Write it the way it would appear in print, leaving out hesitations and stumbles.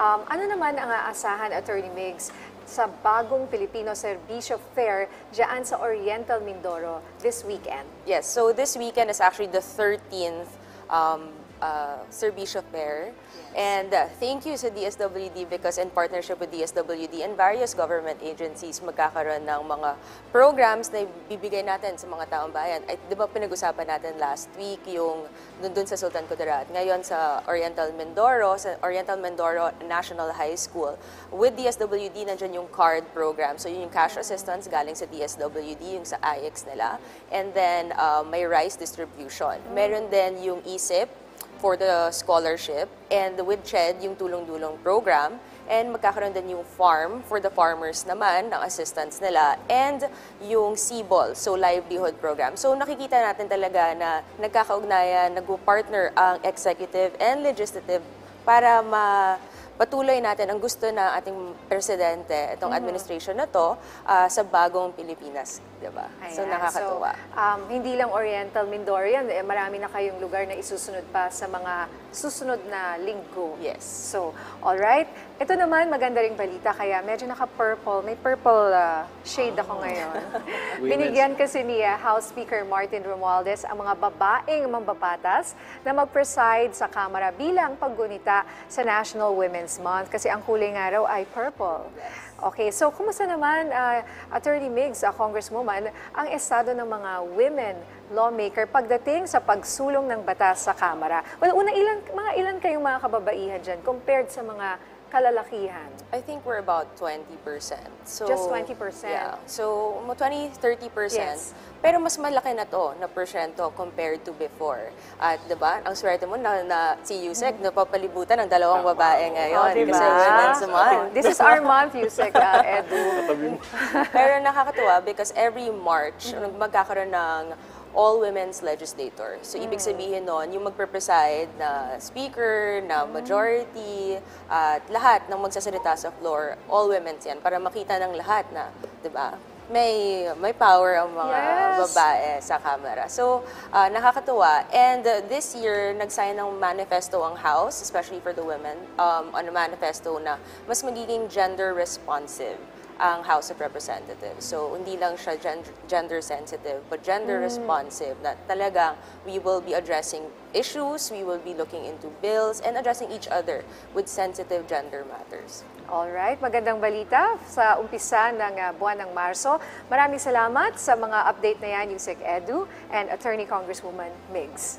Ano naman ang aasahan, Attorney Migs, sa bagong Filipino Serbisyo Fair dyan sa Oriental Mindoro this weekend? Yes, so this weekend is actually the 13th Serbisyo Fair. And thank you sa DSWD because in partnership with DSWD and various government agencies, magkakaroon ng mga programs na bibigay natin sa mga taong bayan. Ay, di ba pinag-usapan natin last week yung dun sa Sultan Kudarat, ngayon sa Oriental Mindoro National High School. With DSWD, nandiyan yung card program. So yun yung cash assistance galing sa DSWD, yung sa IX nila. And then may rice distribution. Meron din yung ISIP, for the scholarship, and with CHED, yung tulong-dulong program, and magkakaroon din yung farm for the farmers naman, ng assistance nila, and yung CBOL, so livelihood program. So nakikita natin talaga na nagkakaugnayan, nag-partner ang executive and legislative para patuloy natin ang gusto ng ating presidente, itong administration na to, sa bagong Pilipinas, di ba? So nakakatuwa. So, hindi lang Oriental Mindoro yan, marami na kayong lugar na isusunod pa sa mga susunod na linggo. Yes. So, alright. Ito naman, maganda ring balita, kaya medyo naka-purple. May purple shade ako ngayon. Binigyan kasi ni House Speaker Martin Romualdez ang mga babaeng mambabatas na mag-preside sa Kamara bilang paggunita sa National Women's Month kasi ang kulay nga raw ay purple. Okay, so kumusta naman, Attorney Migs, Congresswoman, ang estado ng mga women lawmaker pagdating sa pagsulong ng batas sa Kamara? Well, mga ilan kayong mga kababaihan dyan compared sa mga kalalakihan? I think we're about 20%. So, just 20%? Yeah. So, 20-30%. Yes. Pero mas malaki na to na porsyento compared to before. At diba, ang swerte mo na si Yusek napapalibutan ng dalawang babae ngayon. Diba? Kasi Women's Month. This is our month, Yusek, Edu. Pero nakakatuwa because every March, magkakaroon ng all-women's legislator. So, ibig sabihin nun, yung magpe-preside na speaker, na majority, at lahat ng magsasalita sa floor, all women's yan, para makita ng lahat na, di ba, may power ang mga babae sa Kamara. So, nakakatuwa. And this year, nag-sign ng manifesto ang House, especially for the women, on a manifesto na mas magiging gender responsive ang House of Representatives. So, hindi lang siya gender sensitive, but gender responsive, na talagang we will be addressing issues, we will be looking into bills, and addressing each other with sensitive gender matters. Alright, magandang balita sa umpisa ng buwan ng Marso. Maraming salamat sa mga update na yan, Yusek Edu and Attorney Congresswoman Migs.